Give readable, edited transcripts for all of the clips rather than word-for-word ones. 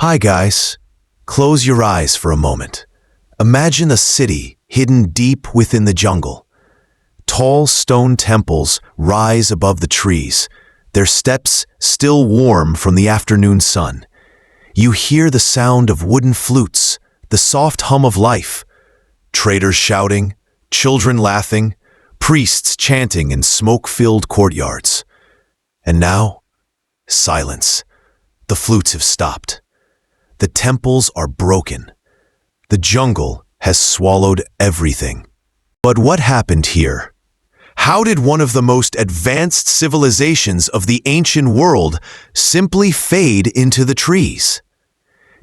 Hi guys. Close your eyes for a moment. Imagine a city hidden deep within the jungle. Tall stone temples rise above the trees, their steps still warm from the afternoon sun. You hear the sound of wooden flutes, the soft hum of life. Traders shouting, children laughing, priests chanting in smoke-filled courtyards. And now, silence. The flutes have stopped. The temples are broken. The jungle has swallowed everything. But what happened here? How did one of the most advanced civilizations of the ancient world simply fade into the trees?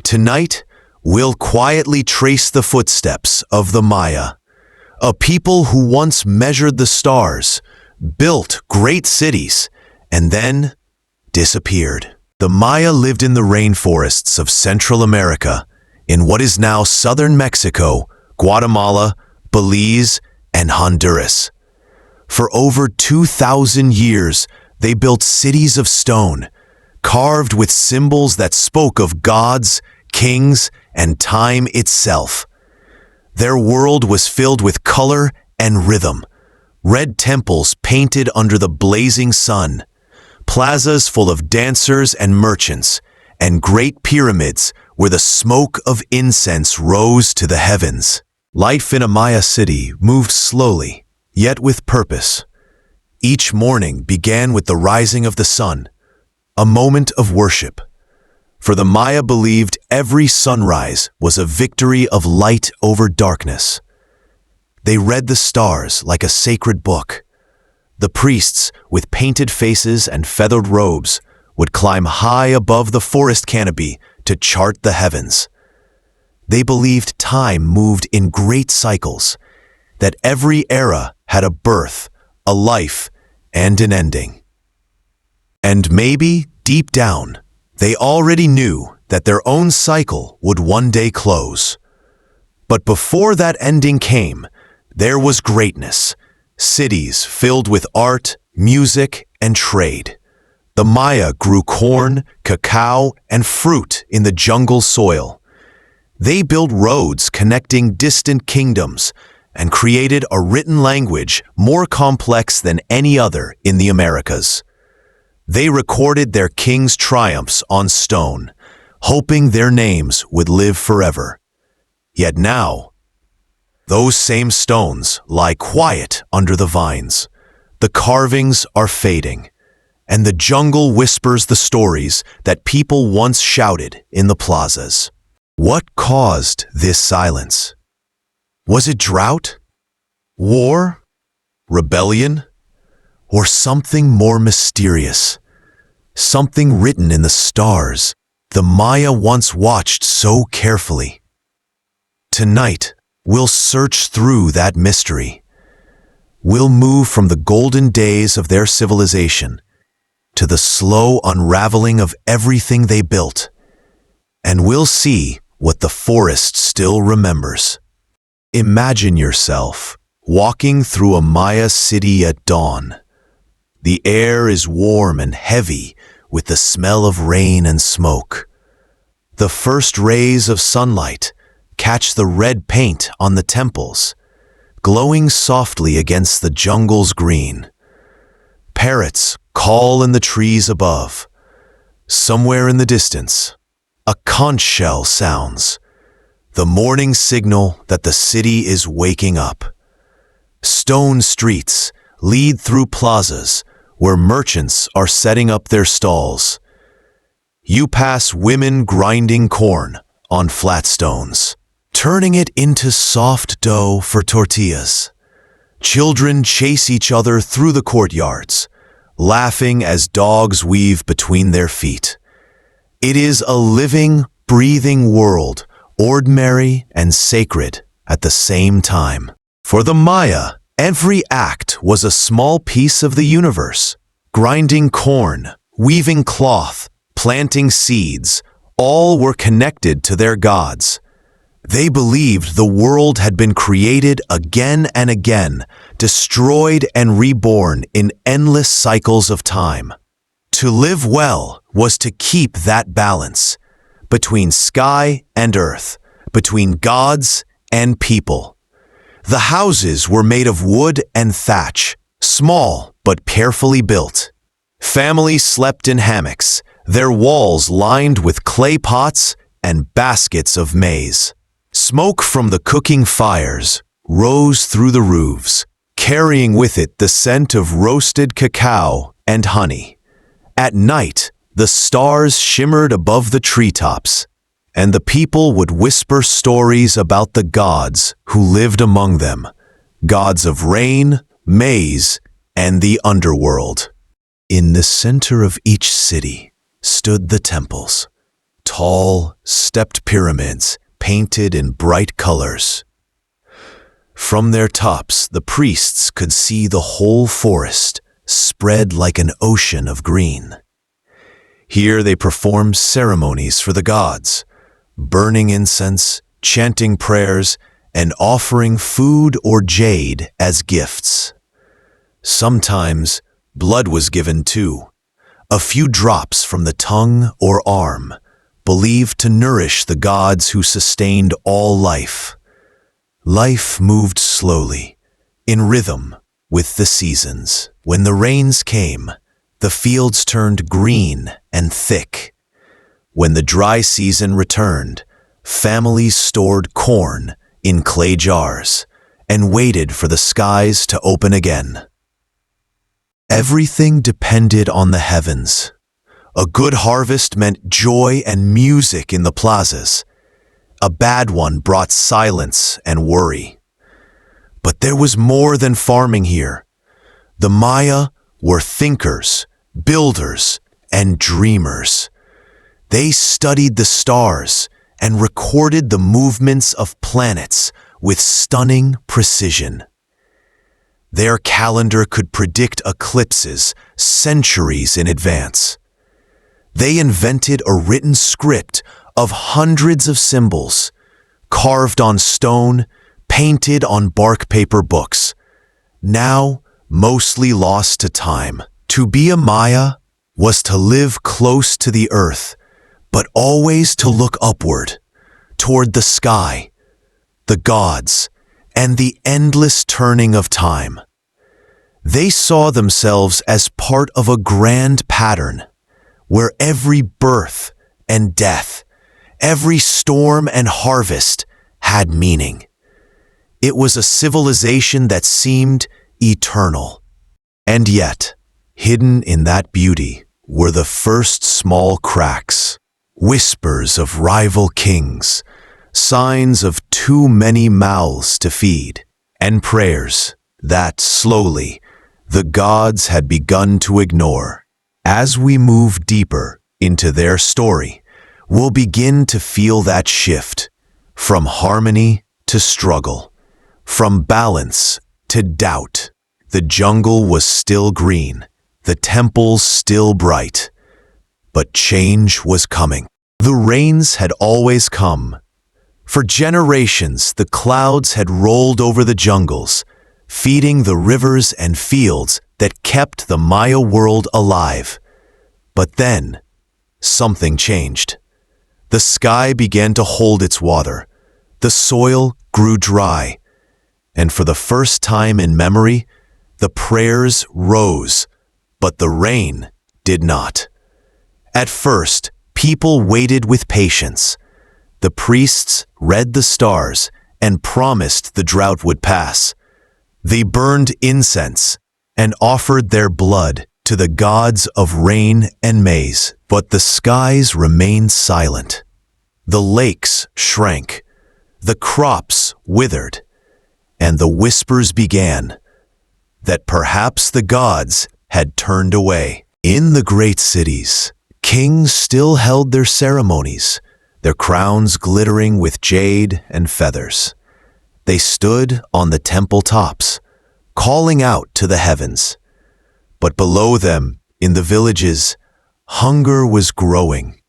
Tonight, we'll quietly trace the footsteps of the Maya, a people who once measured the stars, built great cities, and then disappeared. The Maya lived in the rainforests of Central America, in what is now southern Mexico, Guatemala, Belize, and Honduras. For over 2,000 years, they built cities of stone, carved with symbols that spoke of gods, kings, and time itself. Their world was filled with color and rhythm, red temples painted under the blazing sun, plazas full of dancers and merchants, and great pyramids where the smoke of incense rose to the heavens. Life in a Maya city moved slowly, yet with purpose. Each morning began with the rising of the sun, a moment of worship. For the Maya believed every sunrise was a victory of light over darkness. They read the stars like a sacred book. The priests, with painted faces and feathered robes, would climb high above the forest canopy to chart the heavens. They believed time moved in great cycles, that every era had a birth, a life, and an ending. And maybe, deep down, they already knew that their own cycle would one day close. But before that ending came, there was greatness. Cities filled with art, music, and trade. The Maya grew corn, cacao, and fruit in the jungle soil. They built roads connecting distant kingdoms and created a written language more complex than any other in the Americas. They recorded their kings' triumphs on stone, hoping their names would live forever. Yet now, those same stones lie quiet under the vines. The carvings are fading, and the jungle whispers the stories that people once shouted in the plazas. What caused this silence? Was it drought? War? Rebellion? Or something more mysterious? Something written in the stars the Maya once watched so carefully. Tonight, we'll search through that mystery. We'll move from the golden days of their civilization to the slow unraveling of everything they built, and we'll see what the forest still remembers. Imagine yourself walking through a Maya city at dawn. The air is warm and heavy with the smell of rain and smoke. The first rays of sunlight catch the red paint on the temples, glowing softly against the jungle's green. Parrots call in the trees above. Somewhere in the distance, a conch shell sounds, the morning signal that the city is waking up. Stone streets lead through plazas where merchants are setting up their stalls. You pass women grinding corn on flat stones, turning it into soft dough for tortillas. Children chase each other through the courtyards, laughing as dogs weave between their feet. It is a living, breathing world, ordinary and sacred at the same time. For the Maya, every act was a small piece of the universe. Grinding corn, weaving cloth, planting seeds, all were connected to their gods. They believed the world had been created again and again, destroyed and reborn in endless cycles of time. To live well was to keep that balance, between sky and earth, between gods and people. The houses were made of wood and thatch, small but carefully built. Families slept in hammocks, their walls lined with clay pots and baskets of maize. Smoke from the cooking fires rose through the roofs, carrying with it the scent of roasted cacao and honey. At night, the stars shimmered above the treetops, and the people would whisper stories about the gods who lived among them, gods of rain, maize, and the underworld. In the center of each city stood the temples, tall, stepped pyramids painted in bright colors. From their tops, the priests could see the whole forest spread like an ocean of green. Here they performed ceremonies for the gods, burning incense, chanting prayers, and offering food or jade as gifts. Sometimes blood was given too, a few drops from the tongue or arm, believed to nourish the gods who sustained all life. Life moved slowly, in rhythm with the seasons. When the rains came, the fields turned green and thick. When the dry season returned, families stored corn in clay jars and waited for the skies to open again. Everything depended on the heavens. A good harvest meant joy and music in the plazas. A bad one brought silence and worry. But there was more than farming here. The Maya were thinkers, builders, and dreamers. They studied the stars and recorded the movements of planets with stunning precision. Their calendar could predict eclipses centuries in advance. They invented a written script of hundreds of symbols, carved on stone, painted on bark paper books, now mostly lost to time. To be a Maya was to live close to the earth, but always to look upward, toward the sky, the gods, and the endless turning of time. They saw themselves as part of a grand pattern, where every birth and death, every storm and harvest had meaning. It was a civilization that seemed eternal. And yet, hidden in that beauty were the first small cracks, whispers of rival kings, signs of too many mouths to feed, and prayers that, slowly, the gods had begun to ignore. As we move deeper into their story, we'll begin to feel that shift, from harmony to struggle, from balance to doubt. The jungle was still green, the temples still bright, but change was coming. The rains had always come. For generations, the clouds had rolled over the jungles, feeding the rivers and fields that kept the Maya world alive. But then, something changed. The sky began to hold its water, the soil grew dry, and for the first time in memory, the prayers rose, but the rain did not. At first, people waited with patience. The priests read the stars and promised the drought would pass. They burned incense and offered their blood to the gods of rain and maize, but the skies remained silent. The lakes shrank, the crops withered, and the whispers began that perhaps the gods had turned away. In the great cities, kings still held their ceremonies, their crowns glittering with jade and feathers. They stood on the temple tops, calling out to the heavens. But below them, in the villages, hunger was growing.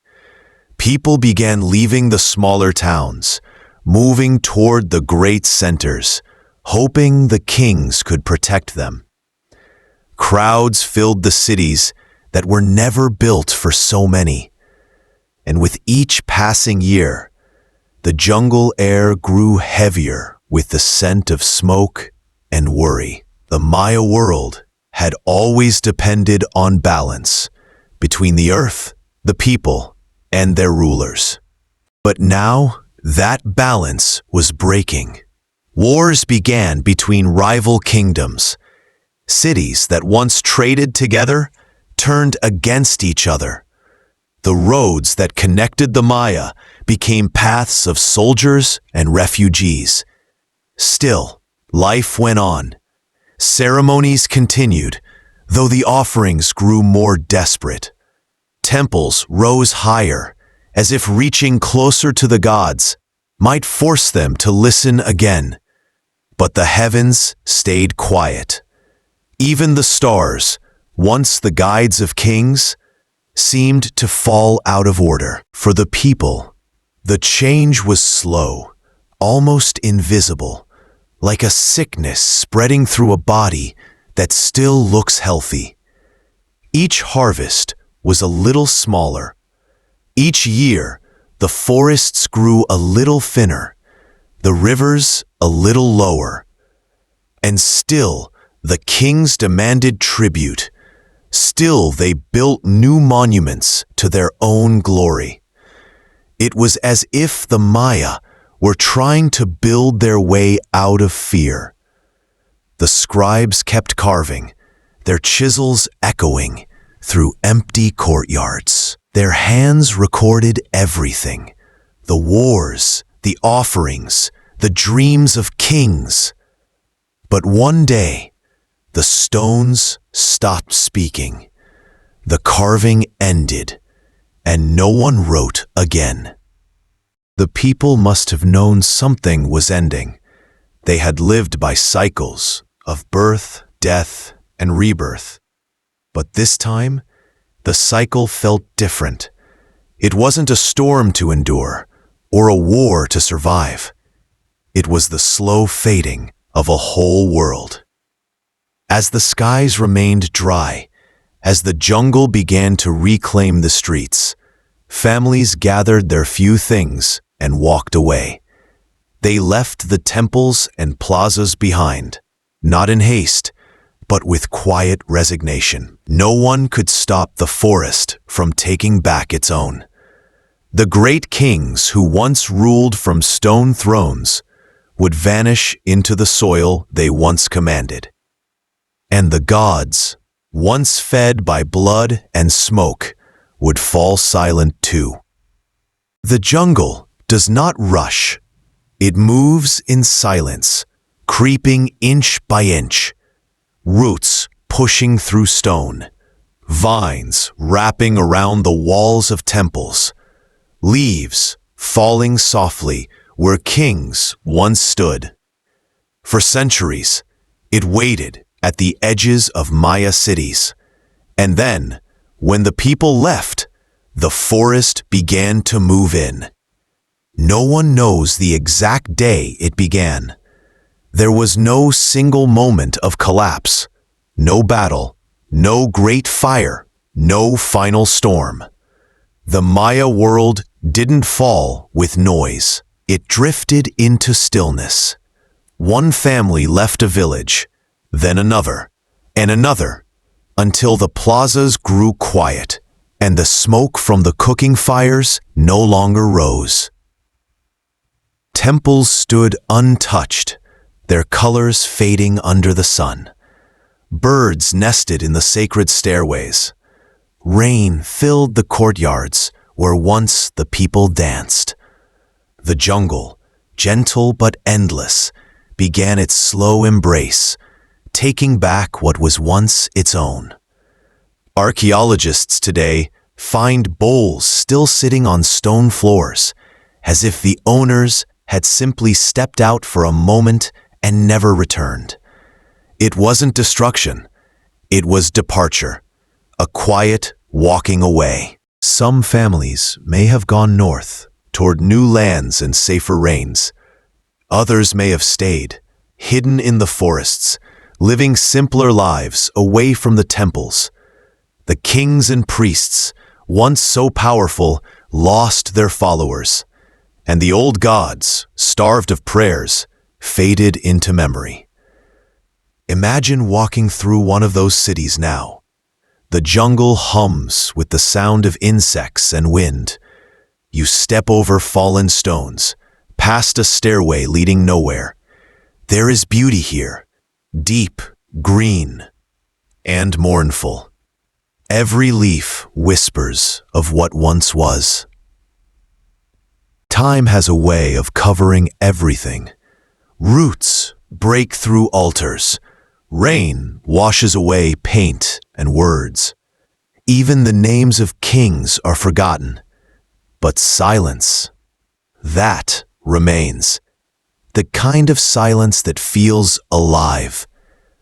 People began leaving the smaller towns, moving toward the great centers, hoping the kings could protect them. Crowds filled the cities that were never built for so many. and with each passing year, the jungle air grew heavier with the scent of smoke and worry. The Maya world had always depended on balance between the earth, the people, and their rulers. But now that balance was breaking. Wars began between rival kingdoms. Cities that once traded together turned against each other. The roads that connected the Maya became paths of soldiers and refugees. Still, life went on. Ceremonies continued, though the offerings grew more desperate. Temples rose higher, as if reaching closer to the gods might force them to listen again. But the heavens stayed quiet. Even the stars, once the guides of kings, seemed to fall out of order. For the people, the change was slow, almost invisible, like a sickness spreading through a body that still looks healthy. Each harvest was a little smaller. Each year, the forests grew a little thinner, the rivers a little lower. And still, the kings demanded tribute. Still, they built new monuments to their own glory. It was as if the Maya were trying to build their way out of fear. The scribes kept carving, their chisels echoing through empty courtyards. Their hands recorded everything: the wars, the offerings, the dreams of kings. But one day, the stones stopped speaking. The carving ended, and no one wrote again. The people must have known something was ending. They had lived by cycles of birth, death, and rebirth. But this time, the cycle felt different. It wasn't a storm to endure or a war to survive. It was the slow fading of a whole world. As the skies remained dry, as the jungle began to reclaim the streets, families gathered their few things and walked away. They left the temples and plazas behind, not in haste, but with quiet resignation. No one could stop the forest from taking back its own. The great kings who once ruled from stone thrones would vanish into the soil they once commanded. And the gods, once fed by blood and smoke, would fall silent too. The jungle does not rush. It moves in silence, creeping inch by inch, roots pushing through stone, vines wrapping around the walls of temples, leaves falling softly where kings once stood. For centuries, it waited at the edges of Maya cities. And then, when the people left, the forest began to move in. No one knows the exact day it began. There was no single moment of collapse, no battle, no great fire, no final storm. The Maya world didn't fall with noise. It drifted into stillness. One family left a village, then another, and another, until the plazas grew quiet, and the smoke from the cooking fires no longer rose. Temples stood untouched, their colors fading under the sun. Birds nested in the sacred stairways. Rain filled the courtyards where once the people danced. The jungle, gentle but endless, began its slow embrace, taking back what was once its own. Archaeologists today find bowls still sitting on stone floors, as if the owners had simply stepped out for a moment and never returned. It wasn't destruction, it was departure, a quiet walking away. Some families may have gone north, toward new lands and safer reigns. Others may have stayed, hidden in the forests, living simpler lives away from the temples. The kings and priests, once so powerful, lost their followers, and the old gods, starved of prayers, faded into memory. Imagine walking through one of those cities now. The jungle hums with the sound of insects and wind. You step over fallen stones, past a stairway leading nowhere. There is beauty here, deep, green, and mournful. Every leaf whispers of what once was. Time has a way of covering everything. Roots break through altars. Rain washes away paint and words. Even the names of kings are forgotten. But silence, that remains. The kind of silence that feels alive,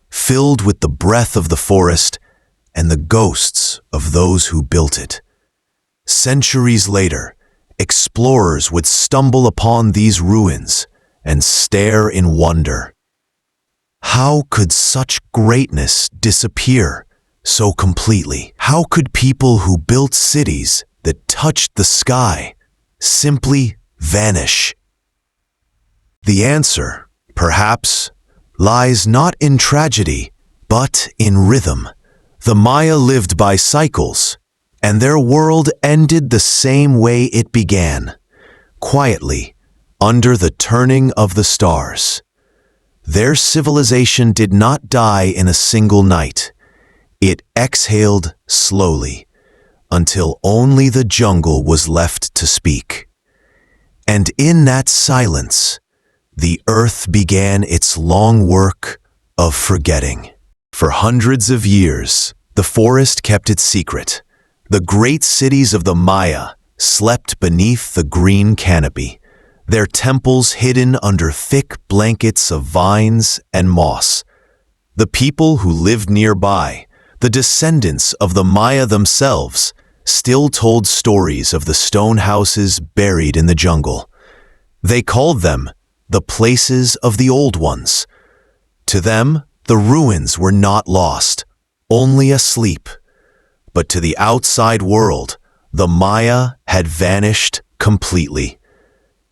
filled with the breath of the forest and the ghosts of those who built it. Centuries later, explorers would stumble upon these ruins and stare in wonder. How could such greatness disappear so completely? How could people who built cities that touched the sky simply vanish? The answer, perhaps, lies not in tragedy, but in rhythm. The Maya lived by cycles, and their world ended the same way it began, quietly, under the turning of the stars. Their civilization did not die in a single night. It exhaled slowly, until only the jungle was left to speak. And in that silence, the earth began its long work of forgetting. For hundreds of years, the forest kept its secret. The great cities of the Maya slept beneath the green canopy, their temples hidden under thick blankets of vines and moss. The people who lived nearby, the descendants of the Maya themselves, still told stories of the stone houses buried in the jungle. They called them the places of the old ones. To them, the ruins were not lost, only asleep. But to the outside world, the Maya had vanished completely.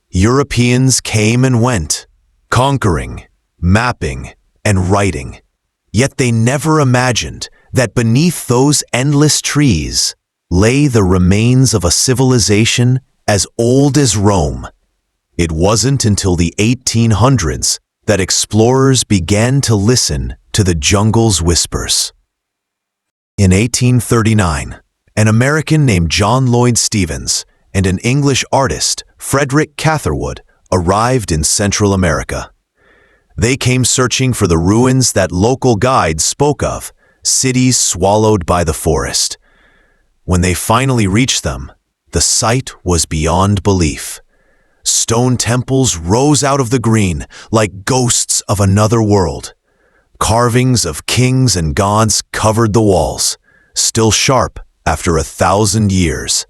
Europeans came and went, conquering, mapping, and writing. Yet they never imagined that beneath those endless trees lay the remains of a civilization as old as Rome. It wasn't until the 1800s that explorers began to listen to the jungle's whispers. In 1839, an American named John Lloyd Stevens and an English artist, Frederick Catherwood, arrived in Central America. They came searching for the ruins that local guides spoke of, cities swallowed by the forest. When they finally reached them, the sight was beyond belief. Stone temples rose out of the green like ghosts of another world. Carvings of kings and gods covered the walls, still sharp after 1,000 years.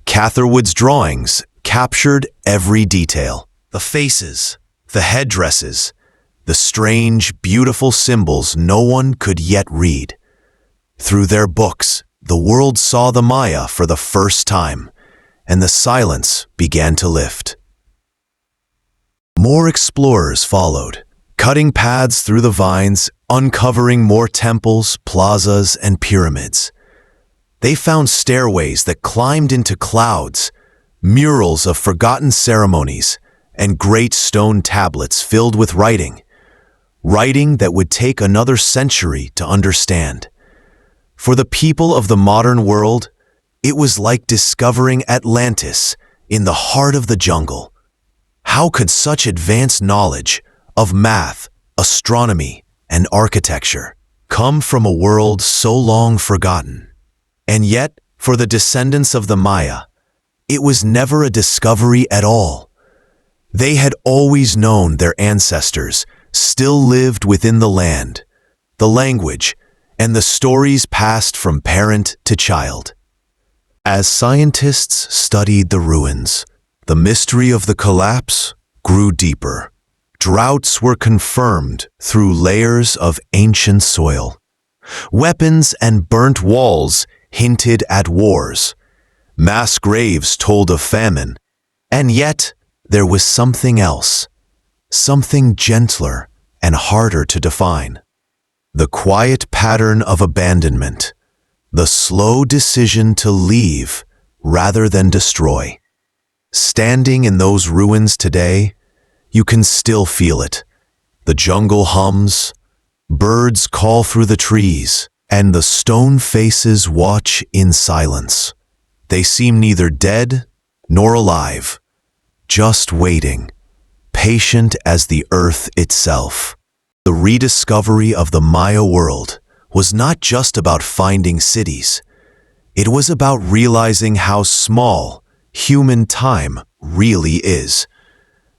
Catherwood's drawings captured every detail. The faces, the headdresses, the strange, beautiful symbols no one could yet read. Through their books, the world saw the Maya for the first time, and the silence began to lift. More explorers followed, cutting paths through the vines, uncovering more temples, plazas, and pyramids. They found stairways that climbed into clouds, murals of forgotten ceremonies, and great stone tablets filled with writing that would take another century to understand. For the people of the modern world, it was like discovering Atlantis in the heart of the jungle. How could such advanced knowledge of math, astronomy, and architecture come from a world so long forgotten? And yet, for the descendants of the Maya, it was never a discovery at all. They had always known their ancestors still lived within the land, the language, and the stories passed from parent to child. As scientists studied the ruins, the mystery of the collapse grew deeper. Droughts were confirmed through layers of ancient soil. Weapons and burnt walls hinted at wars. Mass graves told of famine, and yet there was something else, something gentler and harder to define. The quiet pattern of abandonment, the slow decision to leave rather than destroy. Standing in those ruins today, you can still feel it. The jungle hums, birds call through the trees, and the stone faces watch in silence. They seem neither dead nor alive, just waiting, patient as the earth itself. The rediscovery of the Maya world was not just about finding cities. It was about realizing how small human time really is.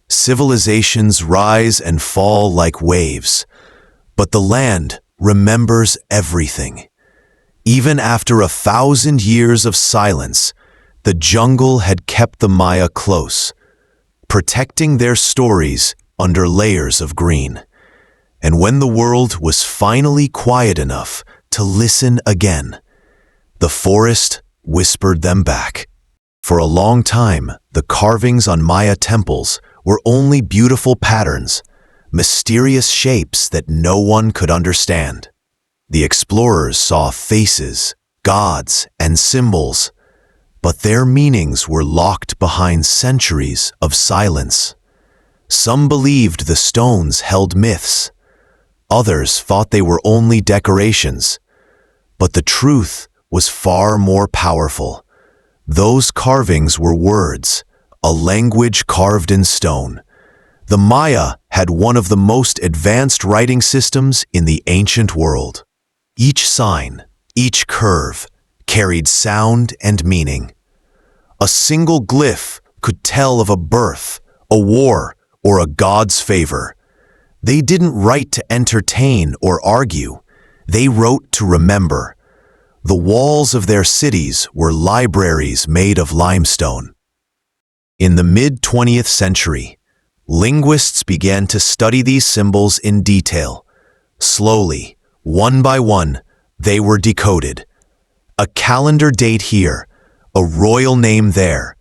Civilizations rise and fall like waves, but the land remembers everything. Even after 1,000 years of silence, the jungle had kept the Maya close, protecting their stories under layers of green. And when the world was finally quiet enough to listen again, the forest whispered them back. For a long time, the carvings on Maya temples were only beautiful patterns, mysterious shapes that no one could understand. The explorers saw faces, gods, and symbols, but their meanings were locked behind centuries of silence. Some believed the stones held myths. Others thought they were only decorations. But the truth was far more powerful. Those carvings were words, a language carved in stone. The Maya had one of the most advanced writing systems in the ancient world. Each sign, each curve, carried sound and meaning. A single glyph could tell of a birth, a war, or a god's favor. They didn't write to entertain or argue. They wrote to remember. The walls of their cities were libraries made of limestone. In the mid-20th century, linguists began to study these symbols in detail. Slowly, one by one, they were decoded. A calendar date here, a royal name there,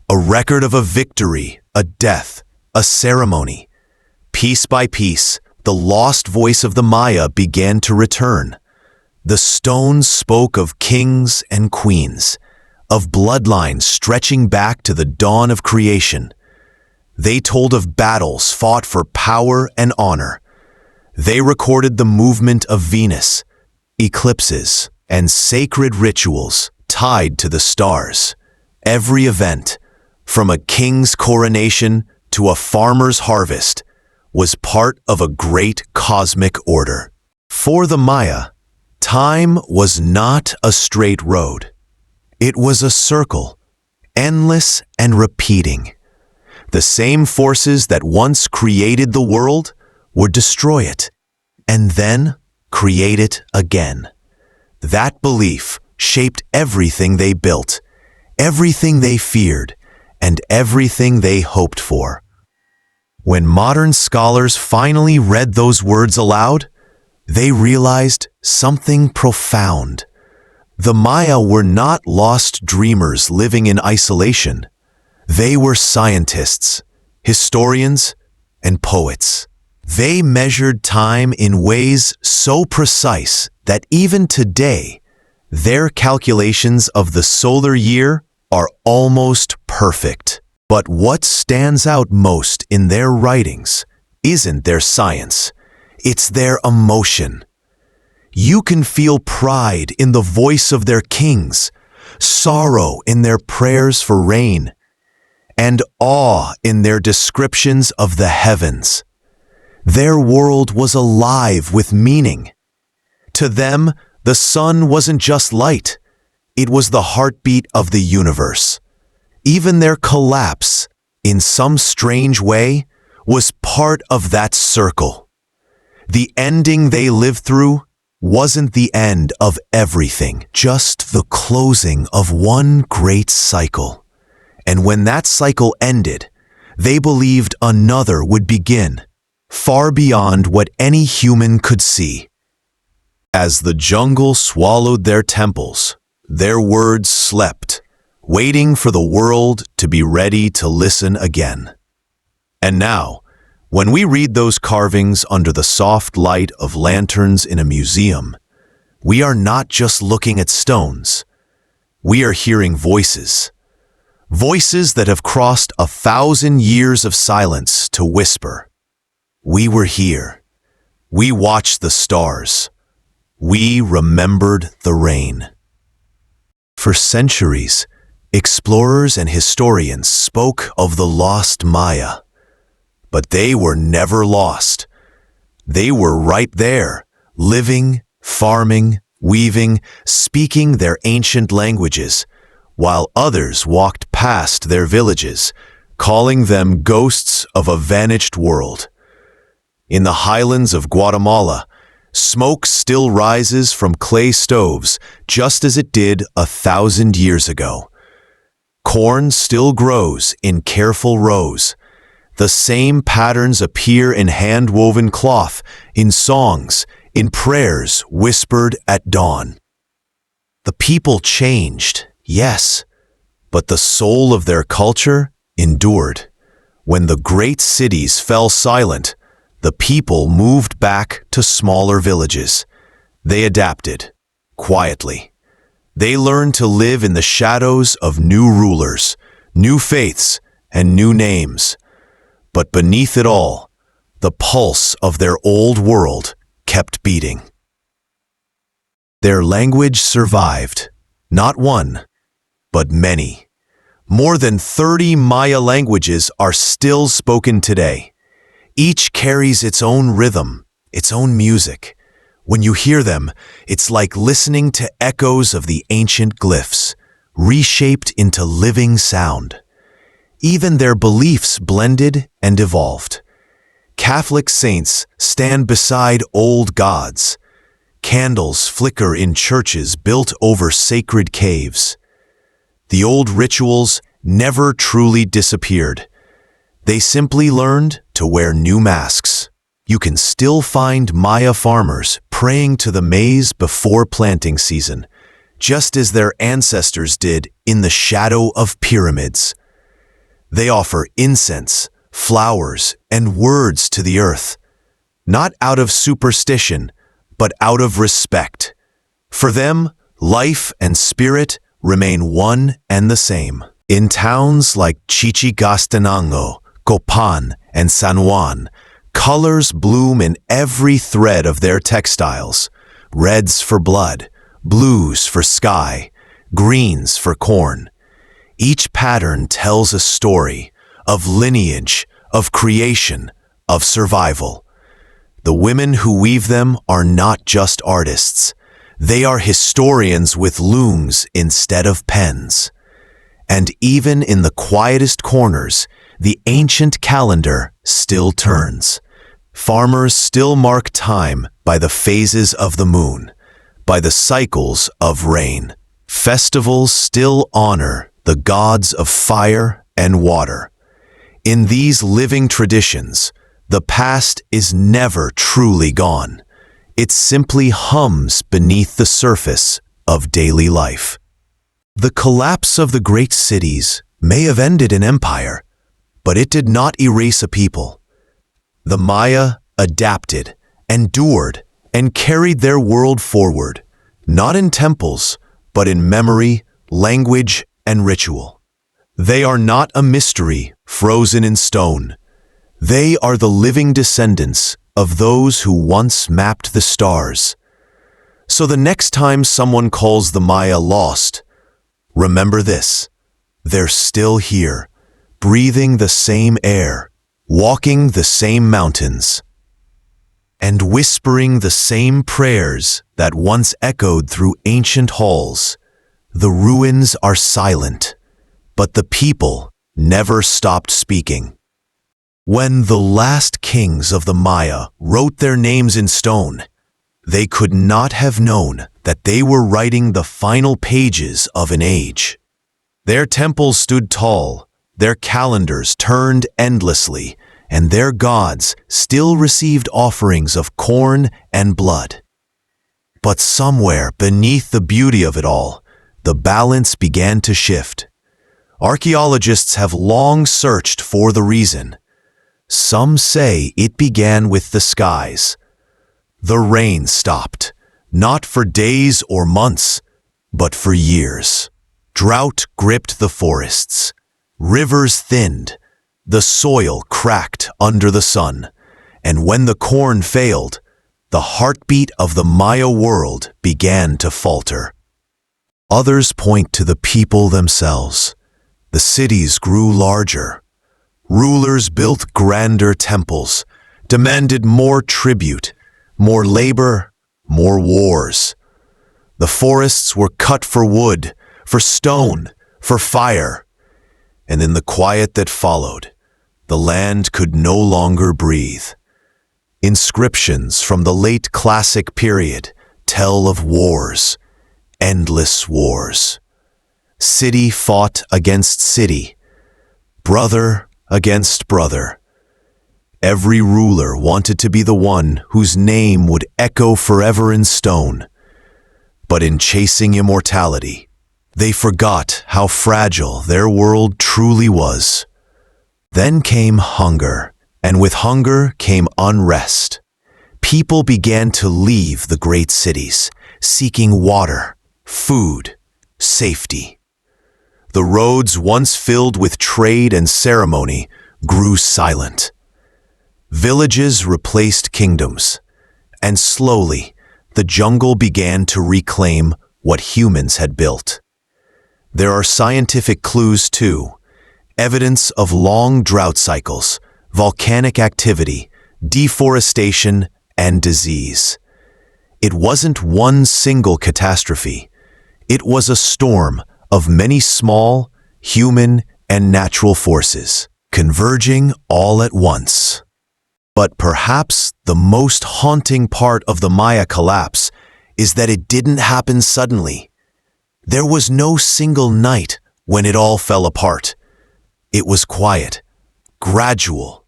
a record of a victory, a death, a ceremony. Piece by piece, the lost voice of the Maya began to return. The stones spoke of kings and queens, of bloodlines stretching back to the dawn of creation. They told of battles fought for power and honor. They recorded the movement of Venus, eclipses, and sacred rituals tied to the stars. Every event, from a king's coronation to a farmer's harvest, was part of a great cosmic order. For the Maya, time was not a straight road. It was a circle, endless and repeating. The same forces that once created the world would destroy it, and then create it again. That belief shaped everything they built, everything they feared, and everything they hoped for. When modern scholars finally read those words aloud, they realized something profound. The Maya were not lost dreamers living in isolation. They were scientists, historians, and poets. They measured time in ways so precise that even today, their calculations of the solar year are almost perfect. But what stands out most in their writings isn't their science, it's their emotion. You can feel pride in the voice of their kings, sorrow in their prayers for rain, and awe in their descriptions of the heavens. Their world was alive with meaning. To them, the sun wasn't just light, it was the heartbeat of the universe. Even their collapse, in some strange way, was part of that circle. The ending they lived through wasn't the end of everything, just the closing of one great cycle. And when that cycle ended, they believed another would begin, far beyond what any human could see. As the jungle swallowed their temples, their words slept, waiting for the world to be ready to listen again. And now, when we read those carvings under the soft light of lanterns in a museum, we are not just looking at stones. We are hearing voices. Voices that have crossed 1,000 years of silence to whisper. We were here. We watched the stars. We remembered the rain. For centuries, explorers and historians spoke of the lost Maya. But they were never lost. They were right there, living, farming, weaving, speaking their ancient languages, while others walked past their villages, calling them ghosts of a vanished world. In the highlands of Guatemala, smoke still rises from clay stoves just as it did 1,000 years ago. Corn still grows in careful rows. The same patterns appear in hand-woven cloth, in songs, in prayers whispered at dawn. The people changed, yes, but the soul of their culture endured. When the great cities fell silent, the people moved back to smaller villages. They adapted, quietly. They learned to live in the shadows of new rulers, new faiths, and new names. But beneath it all, the pulse of their old world kept beating. Their language survived, not one, but many. More than 30 Maya languages are still spoken today. Each carries its own rhythm, its own music. When you hear them, it's like listening to echoes of the ancient glyphs, reshaped into living sound. Even their beliefs blended and evolved. Catholic saints stand beside old gods. Candles flicker in churches built over sacred caves. The old rituals never truly disappeared. They simply learned to wear new masks. You can still find Maya farmers praying to the maize before planting season, just as their ancestors did in the shadow of pyramids. They offer incense, flowers, and words to the earth, not out of superstition, but out of respect. For them, life and spirit remain one and the same. In towns like Chichigastenango, Copan, and San Juan, colors bloom in every thread of their textiles. Reds for blood, blues for sky, greens for corn. Each pattern tells a story of lineage, of creation, of survival. The women who weave them are not just artists. They are historians with looms instead of pens. And even in the quietest corners, the ancient calendar still turns. Farmers still mark time by the phases of the moon, by the cycles of rain. Festivals still honor the gods of fire and water. In these living traditions, the past is never truly gone. It simply hums beneath the surface of daily life. The collapse of the great cities may have ended an empire, but it did not erase a people. The Maya adapted, endured, and carried their world forward, not in temples, but in memory, language, and ritual. They are not a mystery frozen in stone. They are the living descendants of those who once mapped the stars. So the next time someone calls the Maya lost, remember this: they're still here, breathing the same air, walking the same mountains, and whispering the same prayers that once echoed through ancient halls. The ruins are silent, but the people never stopped speaking. When the last kings of the Maya wrote their names in stone, they could not have known that they were writing the final pages of an age. Their temples stood tall, their calendars turned endlessly, and their gods still received offerings of corn and blood. But somewhere beneath the beauty of it all, the balance began to shift. Archaeologists have long searched for the reason. Some say it began with the skies. The rain stopped, not for days or months, but for years. Drought gripped the forests. Rivers thinned. The soil cracked under the sun. And when the corn failed, the heartbeat of the Maya world began to falter. Others point to the people themselves. The cities grew larger. Rulers built grander temples, demanded more tribute, more labor, more wars. The forests were cut for wood, for stone, for fire. And in the quiet that followed, the land could no longer breathe. Inscriptions from the late classic period tell of wars, endless wars. City fought against city, brother against brother. Every ruler wanted to be the one whose name would echo forever in stone. But in chasing immortality, they forgot how fragile their world truly was. Then came hunger, and with hunger came unrest. People began to leave the great cities, seeking water, food, safety. The roads once filled with trade and ceremony grew silent. Villages replaced kingdoms, and slowly the jungle began to reclaim what humans had built. There are scientific clues too, evidence of long drought cycles, volcanic activity, deforestation, and disease. It wasn't one single catastrophe. It was a storm of many small, human, and natural forces, converging all at once. But perhaps the most haunting part of the Maya collapse is that it didn't happen suddenly. There was no single night when it all fell apart. It was quiet, gradual,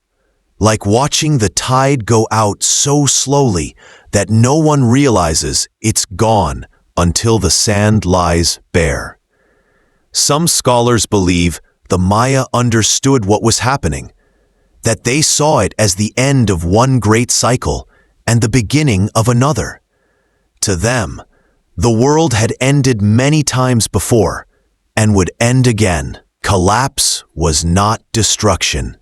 like watching the tide go out so slowly that no one realizes it's gone until the sand lies bare. Some scholars believe the Maya understood what was happening, that they saw it as the end of one great cycle and the beginning of another. To them, the world had ended many times before and would end again. Collapse was not destruction.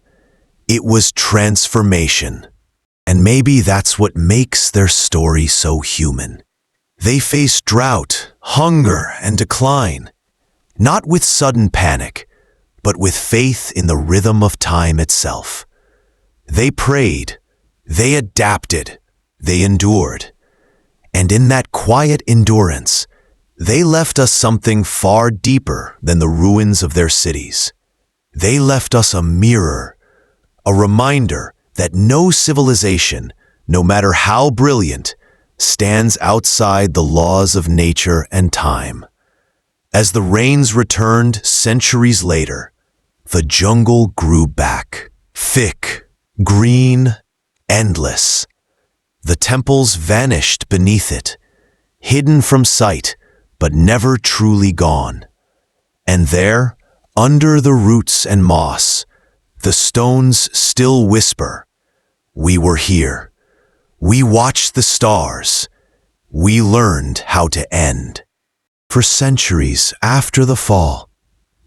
It was transformation. And maybe that's what makes their story so human. They faced drought, hunger, and decline, not with sudden panic, but with faith in the rhythm of time itself. They prayed, they adapted, they endured. And in that quiet endurance, they left us something far deeper than the ruins of their cities. They left us a mirror, a reminder that no civilization, no matter how brilliant, stands outside the laws of nature and time. As the rains returned centuries later, the jungle grew back, thick, green, endless. The temples vanished beneath it, hidden from sight, but never truly gone. And there, under the roots and moss, the stones still whisper, "We were here. We watched the stars. We learned how to end." For centuries after the fall,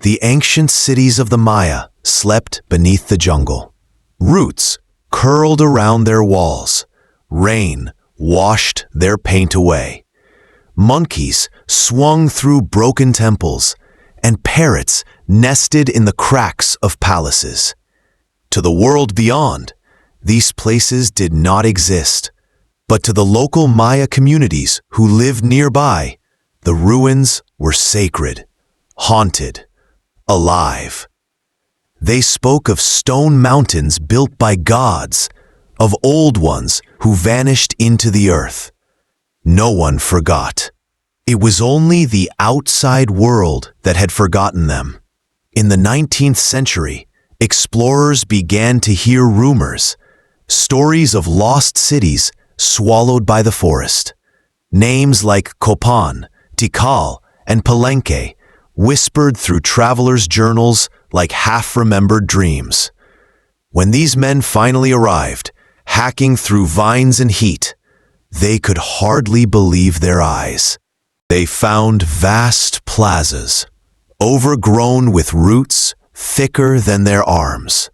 the ancient cities of the Maya slept beneath the jungle. Roots curled around their walls. Rain washed their paint away. Monkeys swung through broken temples, and parrots nested in the cracks of palaces. To the world beyond, these places did not exist. But to the local Maya communities who lived nearby, the ruins were sacred, haunted, alive. They spoke of stone mountains built by gods, of old ones who vanished into the earth. No one forgot. It was only the outside world that had forgotten them. In the 19th century, explorers began to hear rumors, stories of lost cities swallowed by the forest. Names like Copan, Tikal, and Palenque whispered through travelers' journals like half-remembered dreams. When these men finally arrived, hacking through vines and heat, they could hardly believe their eyes. They found vast plazas, overgrown with roots thicker than their arms.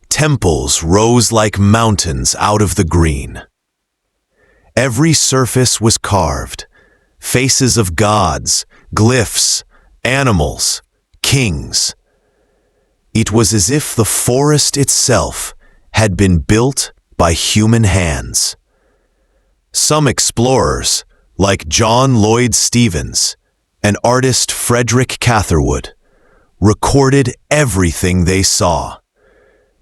Temples rose like mountains out of the green. Every surface was carved, faces of gods, glyphs, animals, kings. It was as if the forest itself had been built by human hands. Some explorers, like John Lloyd Stevens and artist Frederick Catherwood, recorded everything they saw.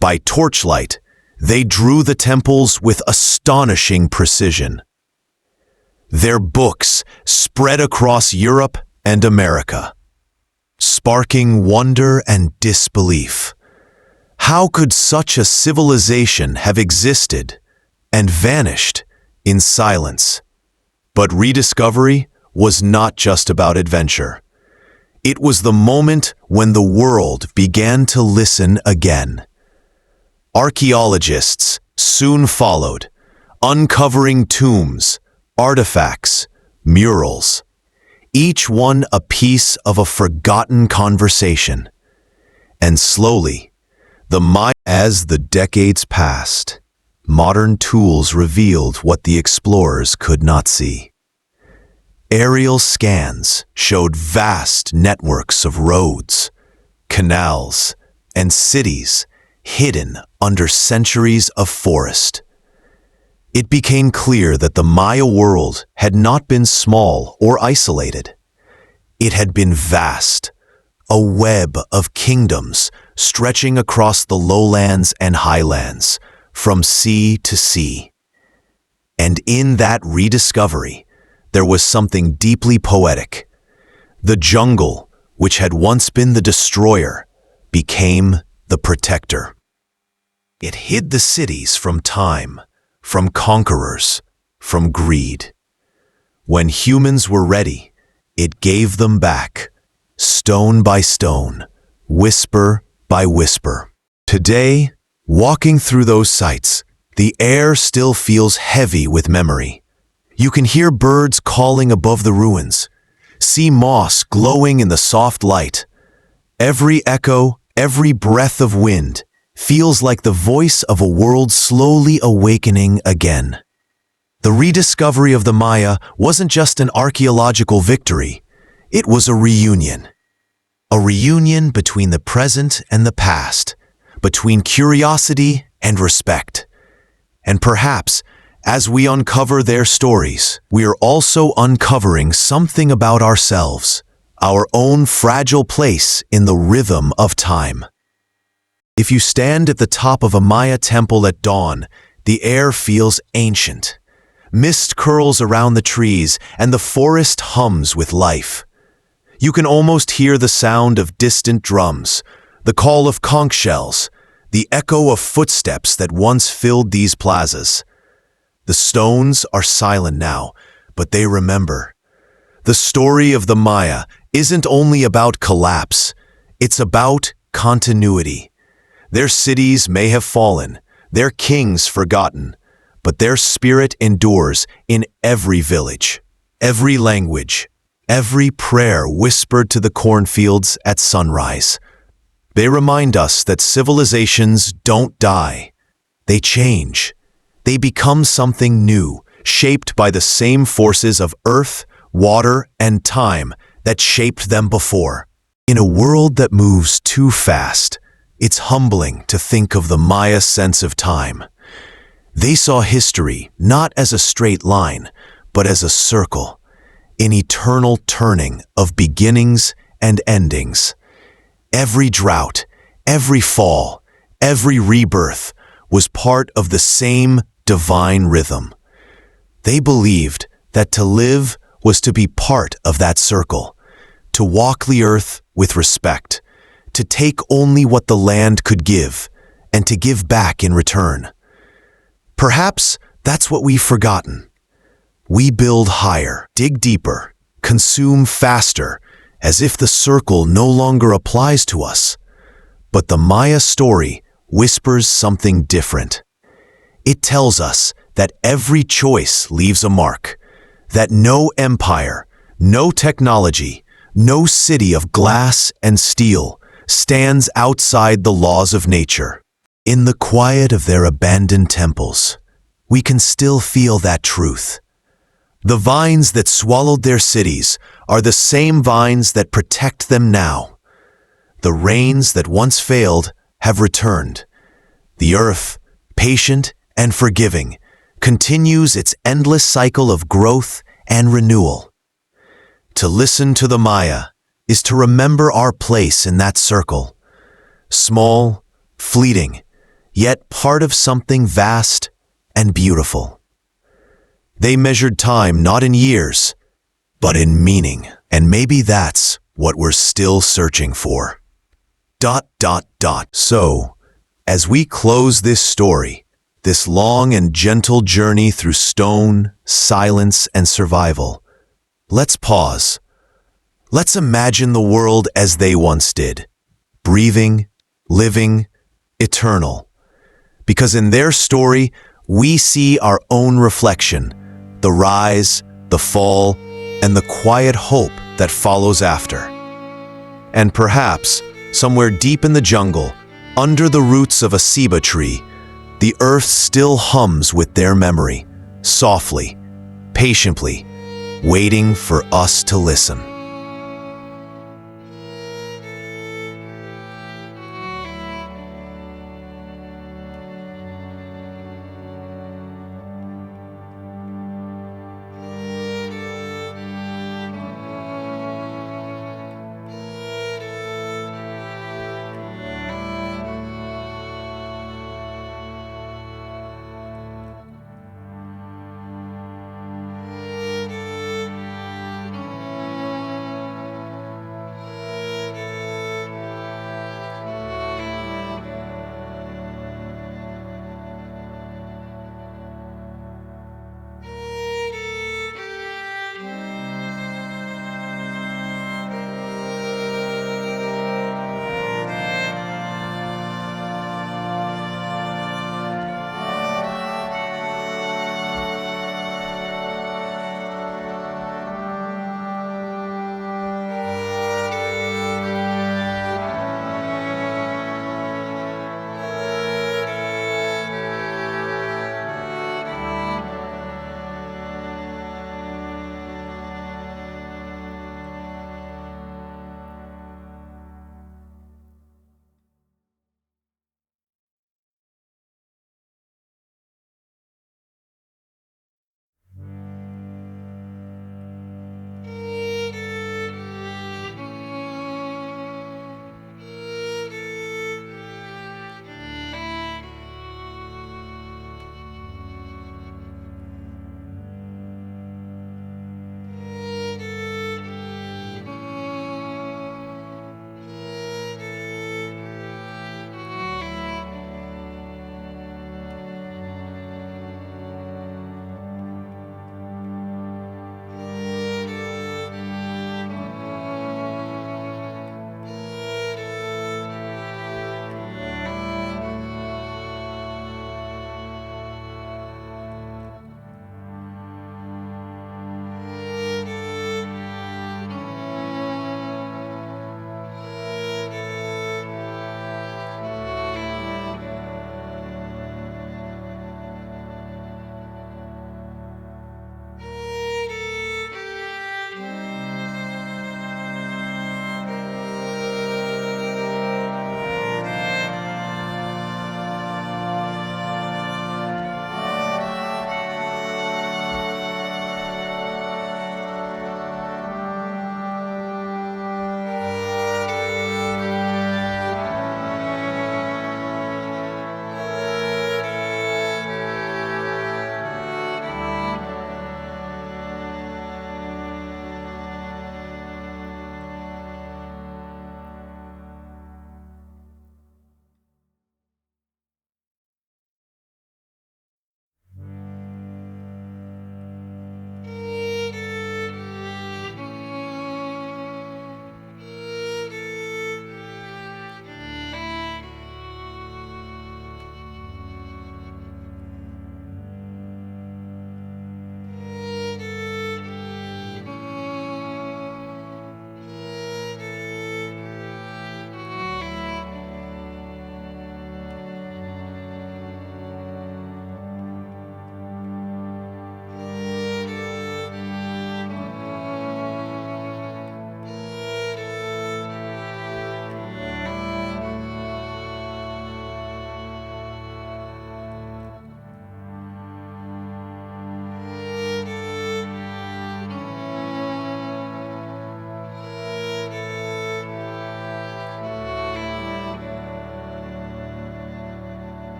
By torchlight, they drew the temples with astonishing precision. Their books spread across Europe and America, sparking wonder and disbelief. How could such a civilization have existed and vanished in silence? But Rediscovery was not just about adventure. It was the moment when the world began to listen again. Archaeologists soon followed, uncovering tombs, artifacts, murals, each one a piece of a forgotten conversation. And slowly, as the decades passed, modern tools revealed what the explorers could not see. Aerial scans showed vast networks of roads, canals, and cities hidden under centuries of forest. It became clear that the Maya world had not been small or isolated. It had been vast, a web of kingdoms stretching across the lowlands and highlands, from sea to sea. And in that rediscovery, there was something deeply poetic. The jungle, which had once been the destroyer, became the protector. It hid the cities from time, from conquerors, from greed. When humans were ready, it gave them back, stone by stone, whisper by whisper. Today, walking through those sites, the air still feels heavy with memory. You can hear birds calling above the ruins, see moss glowing in the soft light. Every echo, every breath of wind feels like the voice of a world slowly awakening again. The rediscovery of the Maya wasn't just an archaeological victory, it was a reunion. A reunion between the present and the past, between curiosity and respect. And perhaps, as we uncover their stories, we are also uncovering something about ourselves, our own fragile place in the rhythm of time. If you stand at the top of a Maya temple at dawn, the air feels ancient. Mist curls around the trees, and the forest hums with life. You can almost hear the sound of distant drums, the call of conch shells, the echo of footsteps that once filled these plazas. The stones are silent now, but they remember. The story of the Maya isn't only about collapse, it's about continuity. Their cities may have fallen, their kings forgotten, but their spirit endures in every village, every language, every prayer whispered to the cornfields at sunrise. They remind us that civilizations don't die. They change. They become something new, shaped by the same forces of earth, water, and time that shaped them before. In a world that moves too fast, it's humbling to think of the Maya sense of time. They saw history not as a straight line, but as a circle, an eternal turning of beginnings and endings. Every drought, every fall, every rebirth was part of the same divine rhythm. They believed that to live was to be part of that circle, to walk the earth with respect, to take only what the land could give, and to give back in return. Perhaps that's what we've forgotten. We build higher, dig deeper, consume faster, as if the circle no longer applies to us. But the Maya story whispers something different. It tells us that every choice leaves a mark, that no empire, no technology, no city of glass and steel stands outside the laws of nature. In the quiet of their abandoned temples, we can still feel that truth. The vines that swallowed their cities are the same vines that protect them now. The rains that once failed have returned. The earth, patient and forgiving, continues its endless cycle of growth and renewal. To listen to the Maya is to remember our place in that circle. Small, fleeting, yet part of something vast and beautiful. They measured time not in years, but in meaning. And maybe that's what we're still searching for. ... So, as we close this story, this long and gentle journey through stone, silence, and survival, let's pause. Let's imagine the world as they once did, breathing, living, eternal. Because in their story, we see our own reflection, the rise, the fall, and the quiet hope that follows after. And perhaps, somewhere deep in the jungle, under the roots of a ceiba tree, the earth still hums with their memory, softly, patiently, waiting for us to listen.